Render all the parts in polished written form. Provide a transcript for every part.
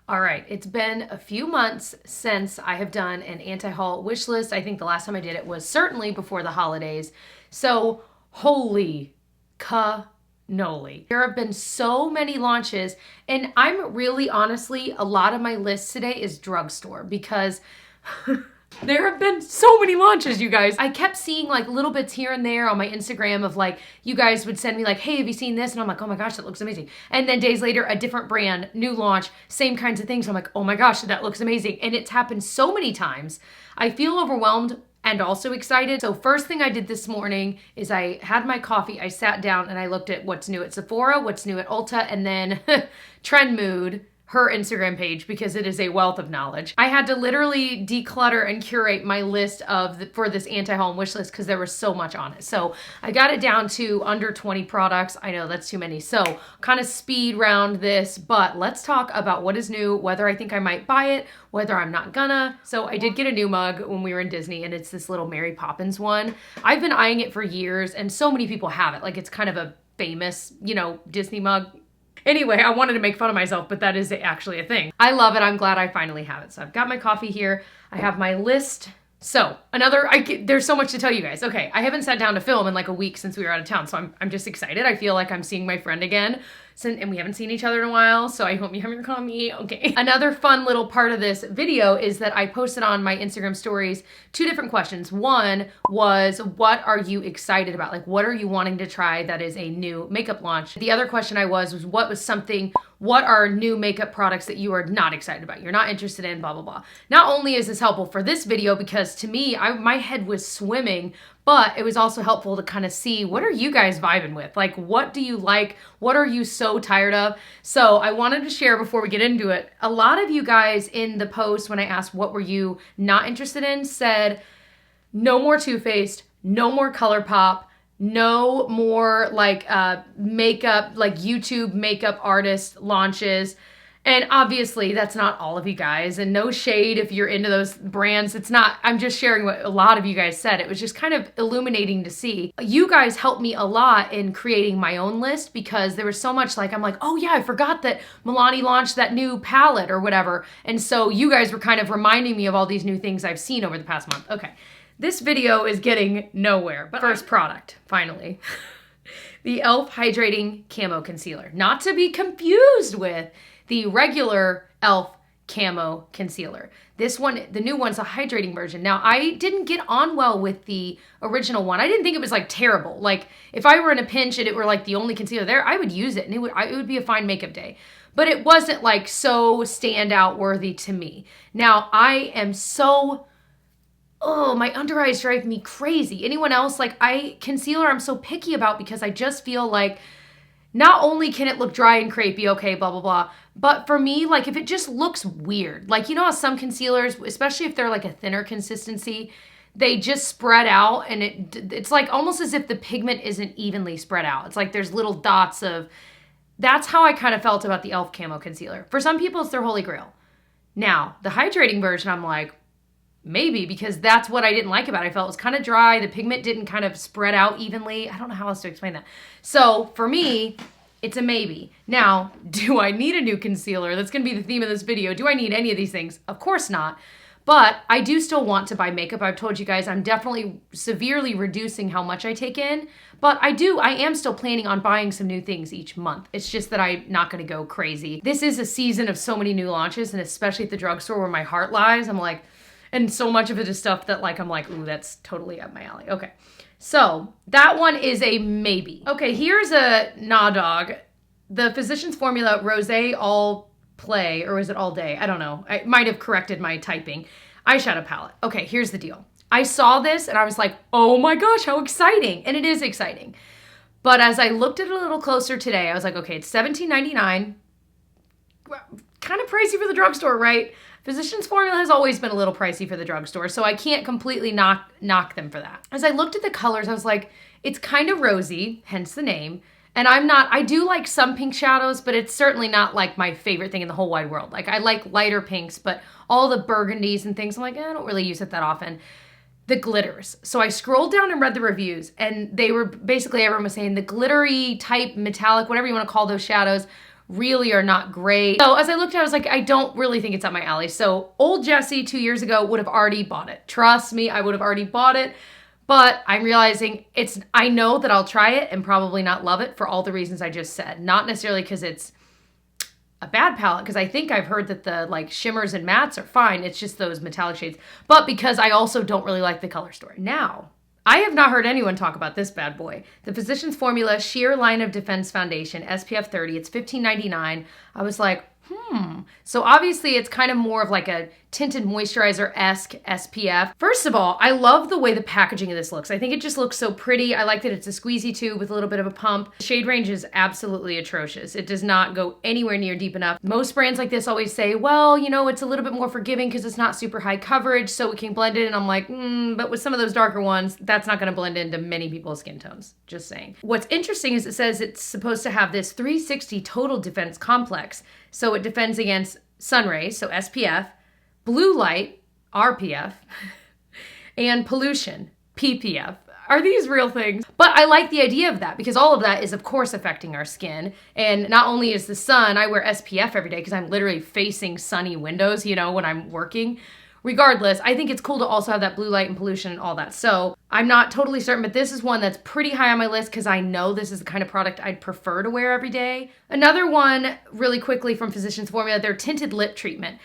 All right, it's been a few months since I have done an anti-haul wish list. I think the last time I did it was certainly before the holidays. So, holy cannoli. There have been so many launches, and I'm really honestly, a lot of my list today is drugstore because there have been so many launches, you guys. I kept seeing like little bits here and there on my Instagram of like, you guys would send me like, hey, have you seen this? And I'm like, oh my gosh, that looks amazing. And then days later, a different brand, new launch, same kinds of things. I'm like, oh my gosh, that looks amazing. And it's happened so many times. I feel overwhelmed and also excited. So first thing I did this morning is I had my coffee, I sat down and I looked at what's new at Sephora, what's new at Ulta, and then Trend Mood, her Instagram page, because it is a wealth of knowledge. I had to literally declutter and curate my list for this anti-haul wish list because there was so much on it. So I got it down to under 20 products. I know that's too many. So kind of speed round this, but let's talk about what is new, whether I think I might buy it, whether I'm not gonna. So I did get a new mug when we were in Disney, and it's this little Mary Poppins one. I've been eyeing it for years and so many people have it. Like it's kind of a famous, Disney mug. Anyway, I wanted to make fun of myself, but that is actually a thing. I love it. I'm glad I finally have it. So I've got my coffee here. I have my list. So there's so much to tell you guys. Okay, I haven't sat down to film in like a week since we were out of town, so I'm just excited. I feel like I'm seeing my friend again, and we haven't seen each other in a while, so I hope you have your coffee. Okay. Another fun little part of this video is that I posted on my Instagram stories 2 different questions. One was, what are you excited about? Like, what are you wanting to try that is a new makeup launch? The other question I was what are new makeup products that you are not excited about? You're not interested in, blah, blah, blah. Not only is this helpful for this video, because to me, my head was swimming, but it was also helpful to kind of see, what are you guys vibing with? Like, what do you like? What are you so tired of? So I wanted to share before we get into it. A lot of you guys in the post, when I asked what were you not interested in, said no more Too Faced, no more ColourPop, no more like makeup, like YouTube makeup artist launches. And obviously that's not all of you guys, and no shade if you're into those brands. It's not, I'm just sharing what a lot of you guys said. It was just kind of illuminating to see. You guys helped me a lot in creating my own list, because there was so much like, I'm like, oh yeah, I forgot that Milani launched that new palette or whatever. And so you guys were kind of reminding me of all these new things I've seen over the past month. Okay, this video is getting nowhere, but first product, finally. The e.l.f. Hydrating Camo Concealer. Not to be confused with the regular e.l.f. Camo Concealer. This one, the new one's a hydrating version. Now, I didn't get on well with the original one. I didn't think it was like terrible. Like if I were in a pinch and it were like the only concealer there, I would use it and it would be a fine makeup day. But it wasn't like so standout worthy to me. Now, I am so, my under eyes drive me crazy. Anyone else? Like concealer I'm so picky about, because I just feel like not only can it look dry and crepey, okay, blah, blah, blah, but for me, like if it just looks weird, like you know how some concealers, especially if they're like a thinner consistency, they just spread out, and it's like almost as if the pigment isn't evenly spread out. It's like there's little dots of, that's how I kind of felt about the e.l.f. Camo Concealer. For some people, it's their holy grail. Now, the hydrating version, I'm like, maybe, because that's what I didn't like about it. I felt it was kind of dry. The pigment didn't kind of spread out evenly. I don't know how else to explain that. So for me, it's a maybe. Now, do I need a new concealer? That's going to be the theme of this video. Do I need any of these things? Of course not. But I do still want to buy makeup. I've told you guys I'm definitely severely reducing how much I take in. But I am still planning on buying some new things each month. It's just that I'm not going to go crazy. This is a season of so many new launches, and especially at the drugstore where my heart lies, I'm like, and so much of it is stuff that like, I'm like, ooh, that's totally up my alley. Okay. So that one is a maybe. Okay, here's a nah dog. The Physicians Formula Rosé All Play, or is it All Day? I don't know. I might have corrected my typing. Eyeshadow palette. Okay, here's the deal. I saw this and I was like, oh my gosh, how exciting. And it is exciting. But as I looked at it a little closer today, I was like, okay, it's $17.99. Kind of pricey for the drugstore, right? Physicians Formula has always been a little pricey for the drugstore, so I can't completely knock them for that. As I looked at the colors, I was like, it's kind of rosy, hence the name. And I do like some pink shadows, but it's certainly not like my favorite thing in the whole wide world. Like I like lighter pinks, but all the burgundies and things, I'm like, I don't really use it that often. The glitters. So I scrolled down and read the reviews, and they were basically, everyone was saying the glittery type, metallic, whatever you want to call those shadows, really are not great. So as I looked at it, I was like, I don't really think it's up my alley. So old Jessie 2 years ago would have already bought it. Trust me, I would have already bought it. But I'm realizing I know that I'll try it and probably not love it for all the reasons I just said. Not necessarily because it's a bad palette, because I think I've heard that the like shimmers and mattes are fine. It's just those metallic shades. But because I also don't really like the color story. Now, I have not heard anyone talk about this bad boy. The Physicians Formula Sheer Line of Defense Foundation, SPF 30. It's $15.99. I was like, So obviously it's kind of more of like a tinted moisturizer-esque SPF. First of all, I love the way the packaging of this looks. I think it just looks so pretty. I like that it's a squeezy tube with a little bit of a pump. The shade range is absolutely atrocious. It does not go anywhere near deep enough. Most brands like this always say, well, you know, it's a little bit more forgiving because it's not super high coverage, so it can blend in. And I'm like, but with some of those darker ones, that's not gonna blend into many people's skin tones. Just saying. What's interesting is it says it's supposed to have this 360 total defense complex. So it defends against sun rays, so SPF, blue light, RPF, and pollution, PPF. Are these real things? But I like the idea of that because all of that is of course affecting our skin. And not only is the sun, I wear SPF every day because I'm literally facing sunny windows, you know, when I'm working. Regardless, I think it's cool to also have that blue light and pollution and all that. So I'm not totally certain, but this is one that's pretty high on my list because I know this is the kind of product I'd prefer to wear every day. Another one, really quickly from Physicians Formula, their tinted lip treatment.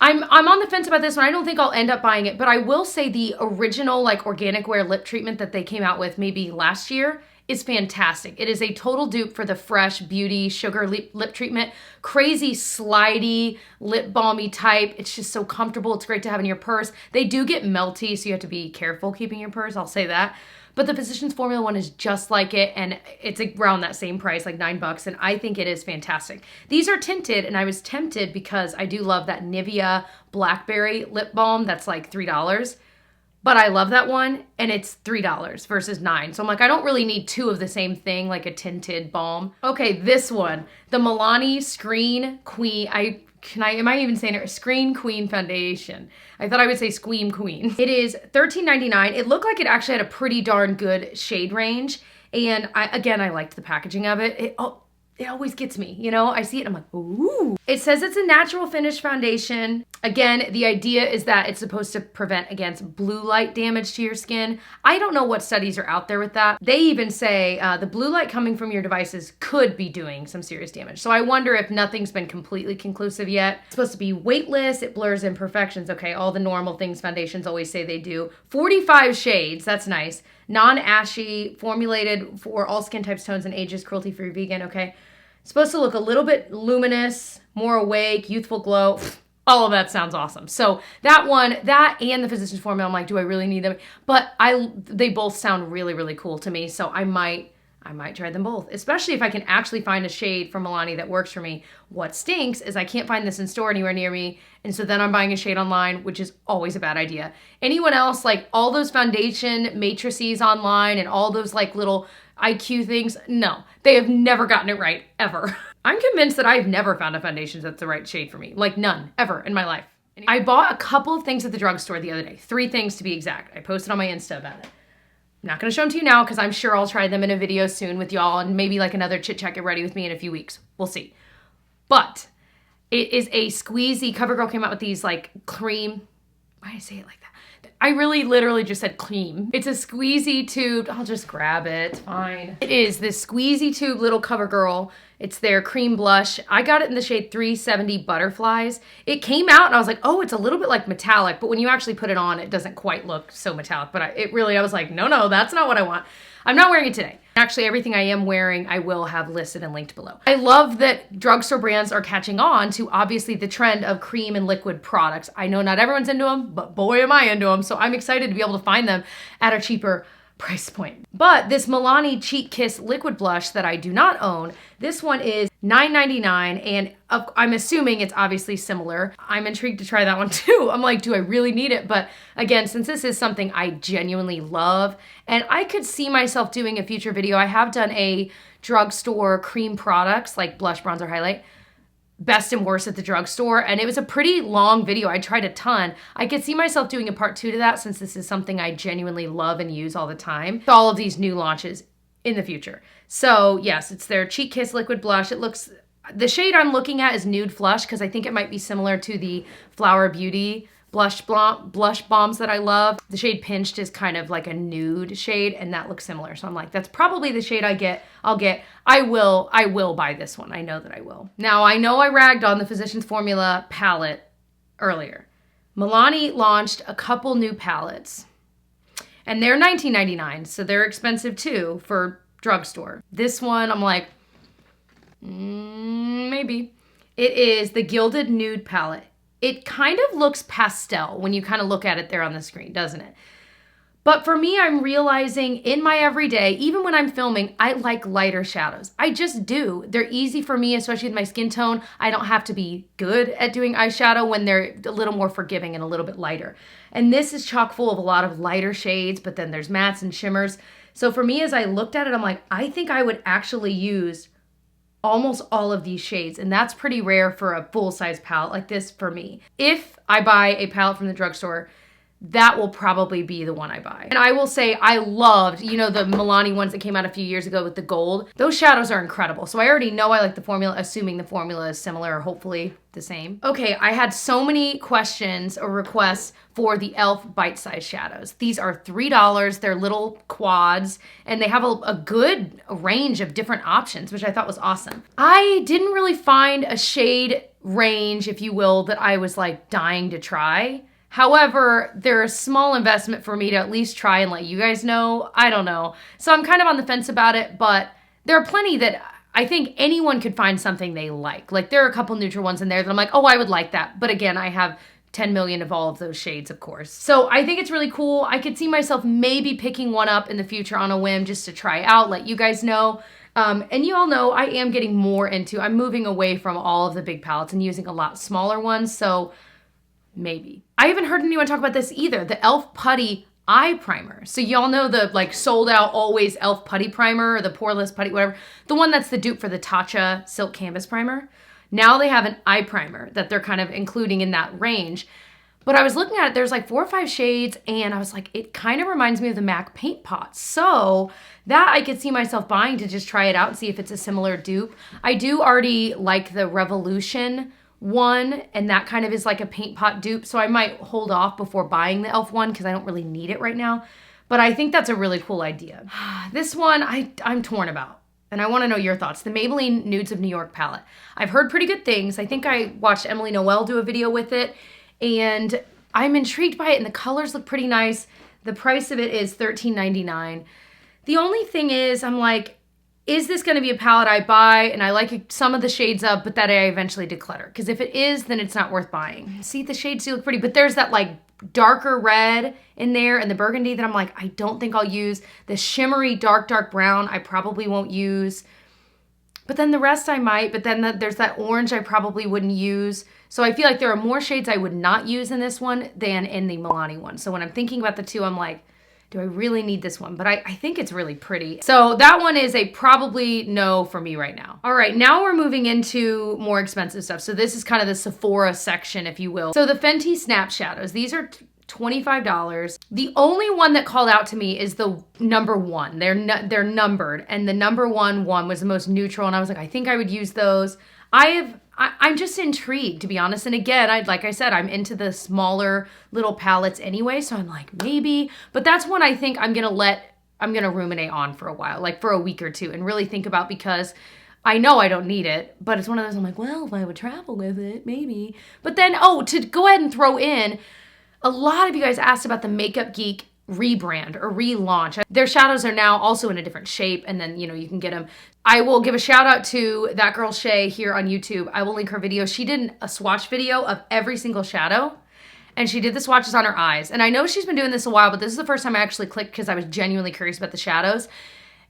I'm on the fence about this one. I don't think I'll end up buying it, but I will say the original like organic wear lip treatment that they came out with maybe last year is fantastic. It is a total dupe for the Fresh Beauty Sugar lip treatment. Crazy slidey, lip balmy type. It's just so comfortable. It's great to have in your purse. They do get melty, so you have to be careful keeping your purse, I'll say that. But the Physicians Formula one is just like it, and it's around that same price, like $9, and I think it is fantastic. These are tinted, and I was tempted because I do love that Nivea Blackberry lip balm that's like $3. But I love that one, and it's $3 versus $9. So I'm like, I don't really need two of the same thing, like a tinted balm. Okay, this one, the Milani Screen Queen, am I even saying it? Screen Queen Foundation. I thought I would say Squeam Queen. It is $13.99. It looked like it actually had a pretty darn good shade range. And I liked the packaging of it. It always gets me, you know? I see it and I'm like, ooh. It says it's a natural finish foundation. Again, the idea is that it's supposed to prevent against blue light damage to your skin. I don't know what studies are out there with that. They even say the blue light coming from your devices could be doing some serious damage. So I wonder if nothing's been completely conclusive yet. It's supposed to be weightless, it blurs imperfections. Okay, all the normal things foundations always say they do. 45 shades, that's nice. Non-ashy, formulated for all skin types, tones, and ages, cruelty-free, vegan, okay? Supposed to look a little bit luminous, more awake, youthful glow. All of that sounds awesome. So that one, that and the Physicians Formula, I'm like, do I really need them? But they both sound really, really cool to me. So I might try them both, especially if I can actually find a shade from Milani that works for me. What stinks is I can't find this in store anywhere near me. And so then I'm buying a shade online, which is always a bad idea. Anyone else, like all those foundation matrices online and all those like little IQ things, no, they have never gotten it right, ever. I'm convinced that I've never found a foundation that's the right shade for me. Like none, ever in my life. I bought a couple of things at the drugstore the other day. 3 things to be exact. I posted on my Insta about it. I'm not gonna show them to you now because I'm sure I'll try them in a video soon with y'all and maybe like another chit chat get ready with me in a few weeks. We'll see. But it is a squeezy. CoverGirl came out with these like cream, why did I say it like that? I really literally just said cream. It's a squeezy tube. I'll just grab it, fine. It is this squeezy tube little CoverGirl. It's their cream blush. I got it in the shade 370 Butterflies. It came out and I was like, oh, it's a little bit like metallic, but when you actually put it on, it doesn't quite look so metallic. But I was like, no, that's not what I want. I'm not wearing it today. Actually, everything I am wearing, I will have listed and linked below. I love that drugstore brands are catching on to obviously the trend of cream and liquid products. I know not everyone's into them, but boy am I into them. So I'm excited to be able to find them at a cheaper price point. But this Milani Cheek Kiss liquid blush that I do not own, this one is $9.99 and I'm assuming it's obviously similar. I'm intrigued to try that one too. I'm like, do I really need it? But again, since this is something I genuinely love and I could see myself doing a future video, I have done a drugstore cream products like blush, bronzer, highlight, best and worst at the drugstore, and it was a pretty long video. I tried a ton. I could see myself doing a part 2 to that since this is something I genuinely love and use all the time. All of these new launches in the future. So yes, it's their Cheek Kiss liquid blush. It looks, The shade I'm looking at is Nude Flush because I think it might be similar to the Flower Beauty blush bombs that I love. The shade Pinched is kind of like a nude shade, and that looks similar. So I'm like, that's probably the shade I'll get. I will buy this one. I know that I will. Now, I know I ragged on the Physicians Formula palette earlier. Milani launched a couple new palettes, and they're $19.99, so they're expensive too for drugstore. This one, I'm like, maybe. It is the Gilded Nude palette. It kind of looks pastel when you kind of look at it there on the screen, doesn't it? But for me, I'm realizing in my everyday, even when I'm filming, I like lighter shadows. I just do. They're easy for me, especially with my skin tone. I don't have to be good at doing eyeshadow when they're a little more forgiving and a little bit lighter. And this is chock full of a lot of lighter shades, but then there's mattes and shimmers. So for me, as I looked at it, I'm like, I think I would actually use almost all of these shades, and that's pretty rare for a full-size palette like this for me. If I buy a palette from the drugstore, that will probably be the one I buy. And I will say I loved, you know, the Milani ones that came out a few years ago with the gold. Those shadows are incredible. So I already know I like the formula, assuming the formula is similar or hopefully the same. Okay, I had so many questions or requests for the e.l.f. bite-size shadows. These are $3. They're little quads, and they have a good range of different options, which I thought was awesome. I didn't really find a shade range, if you will, that I was like dying to try. However, they're a small investment for me to at least try and let you guys know. I don't know. So I'm kind of on the fence about it, but there are plenty that I think anyone could find something they like. Like there are a couple neutral ones in there that I'm like, oh, I would like that. But again, I have 10 million of all of those shades, of course. So I think it's really cool. I could see myself maybe picking one up in the future on a whim just to try out, let you guys know. And you all know I am getting more into, I'm moving away from all of the big palettes and using a lot smaller ones. So maybe. I haven't heard anyone talk about this either. The e.l.f. Putty Eye Primer. So y'all know the like sold out always e.l.f. Putty Primer or the Poreless Putty, whatever. The one that's the dupe for the Tatcha Silk Canvas Primer. Now they have an eye primer that they're kind of including in that range. But I was looking at it, there's like 4 or 5 shades, and I was like, it kind of reminds me of the MAC Paint Pot. So that I could see myself buying to just try it out and see if it's a similar dupe. I do already like the Revolution one, and that kind of is like a paint pot dupe, so I might hold off before buying the e.l.f. one because I don't really need it right now, but I think that's a really cool idea. This one I'm torn about, and I want to know your thoughts. The Maybelline Nudes of New York palette. I've heard pretty good things. I think I watched Emily Noel do a video with it, and I'm intrigued by it, and the colors look pretty nice. The price of it is $13.99. The only thing is, I'm like, is this gonna be a palette I buy and I like some of the shades of, but that I eventually declutter? Because if it is, then it's not worth buying. See, the shades do look pretty, but there's that like darker red in there and the burgundy that I'm like, I don't think I'll use. The shimmery dark brown, I probably won't use. But then the rest I might, but then there's that orange I probably wouldn't use. So I feel like there are more shades I would not use in this one than in the Milani one. So when I'm thinking about the two, I'm like, do I really need this one? But I think it's really pretty. So that one is a probably no for me right now. All right, now we're moving into more expensive stuff. So this is kind of the Sephora section, if you will. So the Fenty Snap Shadows, these are $25. The only one that called out to me is the number 1. They're numbered, and the number one was the most neutral, and I was like, I think I would use those. I'm just intrigued, to be honest. And again, like I said, I'm into the smaller little palettes anyway, so I'm like, maybe. But that's one I think I'm gonna ruminate on for a while, like for a week or two, and really think about, because I know I don't need it, but it's one of those, I'm like, well, if I would travel with it, maybe. But then, oh, to go ahead and throw in, a lot of you guys asked about the Makeup Geek rebrand or relaunch. Their shadows are now also in a different shape, and then, you know, you can get them. I will give a shout out to that girl Shay here on YouTube. I will link her video. She did a swatch video of every single shadow, and she did the swatches on her eyes. And I know she's been doing this a while, but this is the first time I actually clicked because I was genuinely curious about the shadows.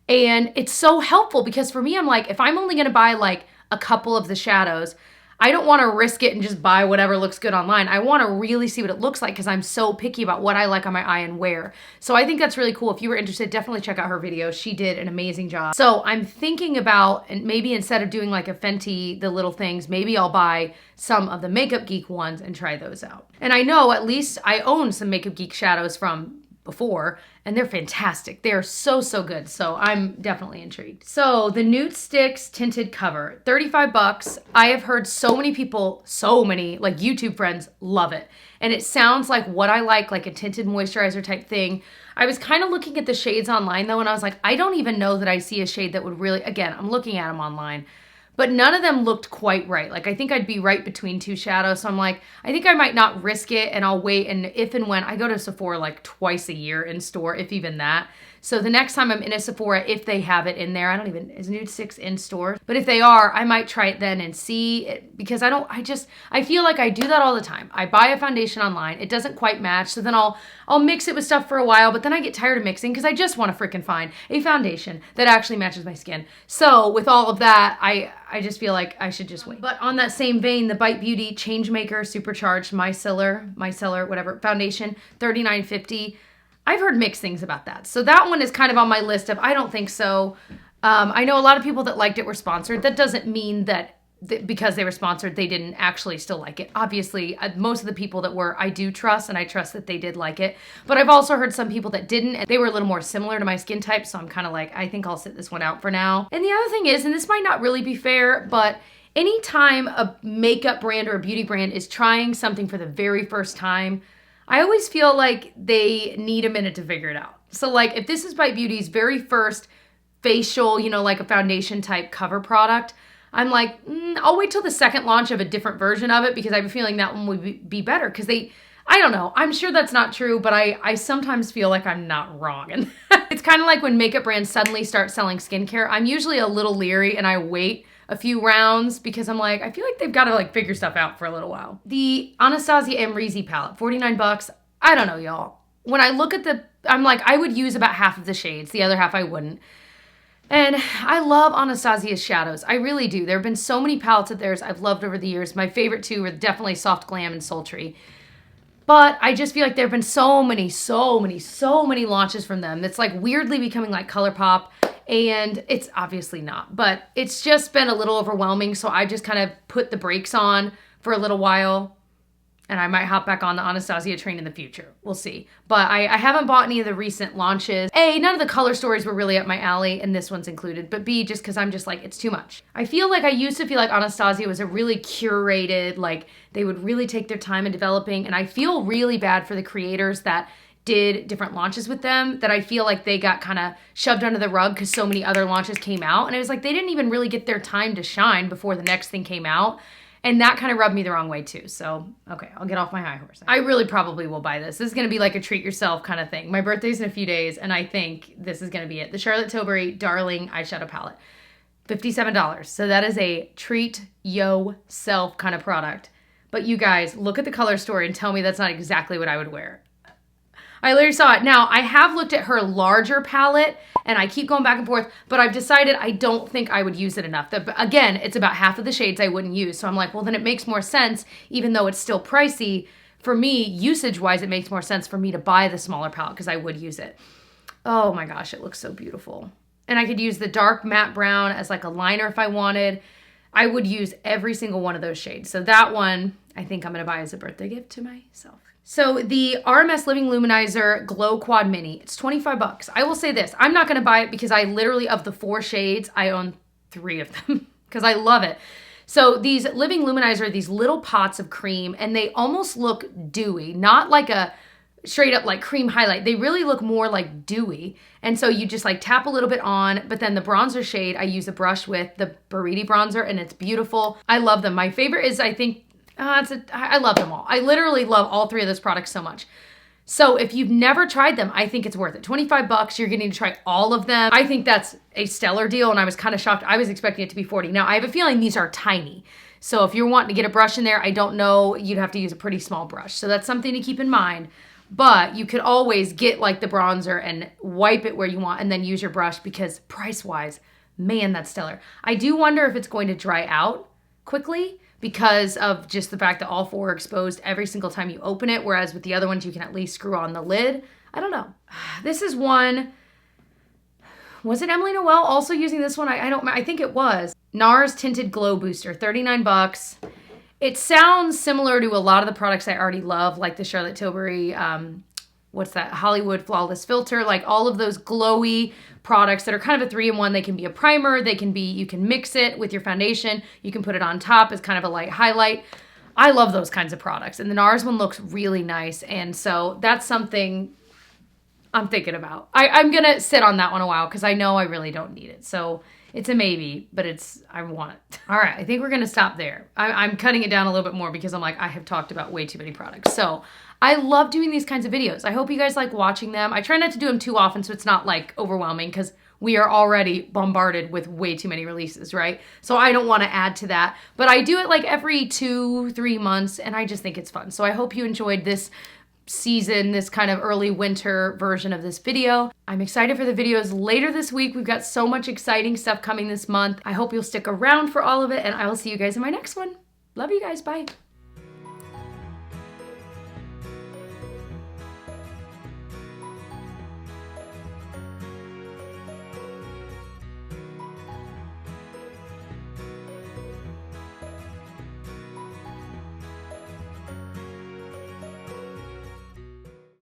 And it's so helpful because for me, I'm like, if I'm only gonna buy like a couple of the shadows, I don't want to risk it and just buy whatever looks good online. I want to really see what it looks like because I'm so picky about what I like on my eye and where. So I think that's really cool. If you were interested, definitely check out her video. She did an amazing job. So I'm thinking about, and maybe instead of doing like a Fenty, the little things, maybe I'll buy some of the Makeup Geek ones and try those out. And I know at least I own some Makeup Geek shadows from before, and they're fantastic. They are so, so good. So I'm definitely intrigued. So the Nude Sticks Tinted Cover, 35 bucks. I have heard so many people, so many like YouTube friends love it. And it sounds like what I like a tinted moisturizer type thing. I was kind of looking at the shades online though, and I was like, I don't even know that I see a shade that would really, again, I'm looking at them online, but none of them looked quite right. Like I think I'd be right between two shadows. So I'm like, I think I might not risk it, and I'll wait. And if and when I go to Sephora like twice a year in store, if even that. So the next time I'm in a Sephora, if they have it in there, I don't even, is Nude Sticks in store? But if they are, I might try it then and see it, because I feel like I do that all the time. I buy a foundation online, it doesn't quite match, so then I'll mix it with stuff for a while, but then I get tired of mixing because I just want to freaking find a foundation that actually matches my skin. So with all of that, I just feel like I should just wait. But on that same vein, the Bite Beauty Changemaker Supercharged Micellar, whatever, foundation, $39.50. I've heard mixed things about that. So that one is kind of on my list of I don't think so. I know a lot of people that liked it were sponsored. That doesn't mean that because they were sponsored, they didn't actually still like it. Obviously, most of the people that were, I do trust, and I trust that they did like it. But I've also heard some people that didn't, and they were a little more similar to my skin type, so I'm kind of like, I think I'll sit this one out for now. And the other thing is, and this might not really be fair, but anytime a makeup brand or a beauty brand is trying something for the very first time, I always feel like they need a minute to figure it out. So like if this is Bite Beauty's very first facial, like a foundation type cover product, I'm like, I'll wait till the second launch of a different version of it, because I have a feeling that one would be better, because I don't know, I'm sure that's not true, but I sometimes feel like I'm not wrong. And it's kind of like when makeup brands suddenly start selling skincare, I'm usually a little leery and I wait a few rounds because I'm like, I feel like they've got to like figure stuff out for a little while. The Anastasia Amrezy palette, 49 bucks. I don't know, y'all. When I look at I'm like, I would use about half of the shades. The other half I wouldn't. And I love Anastasia's shadows. I really do. There have been so many palettes of theirs I've loved over the years. My favorite two are definitely Soft Glam and Sultry. But I just feel like there have been so many launches from them. That's like weirdly becoming like ColourPop. And it's obviously not, but it's just been a little overwhelming. So I just kind of put the brakes on for a little while, and I might hop back on the Anastasia train in the future. We'll see. But I haven't bought any of the recent launches. A, none of the color stories were really up my alley, and this one's included. But B, just because I'm just like, it's too much. I feel like I used to feel like Anastasia was a really curated, like they would really take their time in developing. And I feel really bad for the creators that did different launches with them, that I feel like they got kind of shoved under the rug because so many other launches came out. And it was like they didn't even really get their time to shine before the next thing came out. And that kind of rubbed me the wrong way too. So, okay, I'll get off my high horse. I really probably will buy this. This is going to be like a treat yourself kind of thing. My birthday's in a few days, and I think this is going to be it. The Charlotte Tilbury Darling Eyeshadow Palette, $57. So that is a treat yourself kind of product. But you guys, look at the color story and tell me that's not exactly what I would wear. I literally saw it. Now, I have looked at her larger palette, and I keep going back and forth, but I've decided I don't think I would use it enough. Again, it's about half of the shades I wouldn't use. So I'm like, well, then it makes more sense, even though it's still pricey. For me, usage-wise, it makes more sense for me to buy the smaller palette because I would use it. Oh my gosh, it looks so beautiful. And I could use the dark matte brown as like a liner if I wanted. I would use every single one of those shades. So that one, I think I'm going to buy as a birthday gift to myself. So the RMS Living Luminizer Glow Quad Mini, it's 25 bucks. I will say this, I'm not going to buy it because I literally, of the 4 shades, I own 3 of them because I love it. So these Living Luminizer are these little pots of cream, and they almost look dewy, not like a straight up like cream highlight. They really look more like dewy. And so you just like tap a little bit on, but then the bronzer shade, I use a brush with the Buriti bronzer, and it's beautiful. I love them. My favorite is, I think, I love them all. I literally love all 3 of those products so much. So if you've never tried them, I think it's worth it. 25 bucks, you're getting to try all of them. I think that's a stellar deal, and I was kind of shocked. I was expecting it to be 40. Now, I have a feeling these are tiny. So if you're wanting to get a brush in there, I don't know, you'd have to use a pretty small brush. So that's something to keep in mind. But you could always get like the bronzer and wipe it where you want and then use your brush, because price-wise, man, that's stellar. I do wonder if it's going to dry out quickly, because of just the fact that all 4 are exposed every single time you open it, whereas with the other ones, you can at least screw on the lid. I don't know. This is one, was it Emily Noel also using this one? I think it was. NARS Tinted Glow Booster, 39 bucks. It sounds similar to a lot of the products I already love, like the Charlotte Tilbury, what's that, Hollywood Flawless Filter, like all of those glowy products that are kind of a 3-in-1. They can be a primer, you can mix it with your foundation, you can put it on top as kind of a light highlight. I love those kinds of products, and the NARS one looks really nice, and so that's something I'm thinking about. I'm gonna sit on that one a while because I know I really don't need it. So it's a maybe, but I want it. All right, I think we're gonna stop there. I'm cutting it down a little bit more because I'm like, I have talked about way too many products. So I love doing these kinds of videos. I hope you guys like watching them. I try not to do them too often so it's not like overwhelming because we are already bombarded with way too many releases, right? So I don't want to add to that. But I do it like every 2-3 months, and I just think it's fun. So I hope you enjoyed this season, this kind of early winter version of this video. I'm excited for the videos later this week. We've got so much exciting stuff coming this month. I hope you'll stick around for all of it, and I will see you guys in my next one. Love you guys. Bye.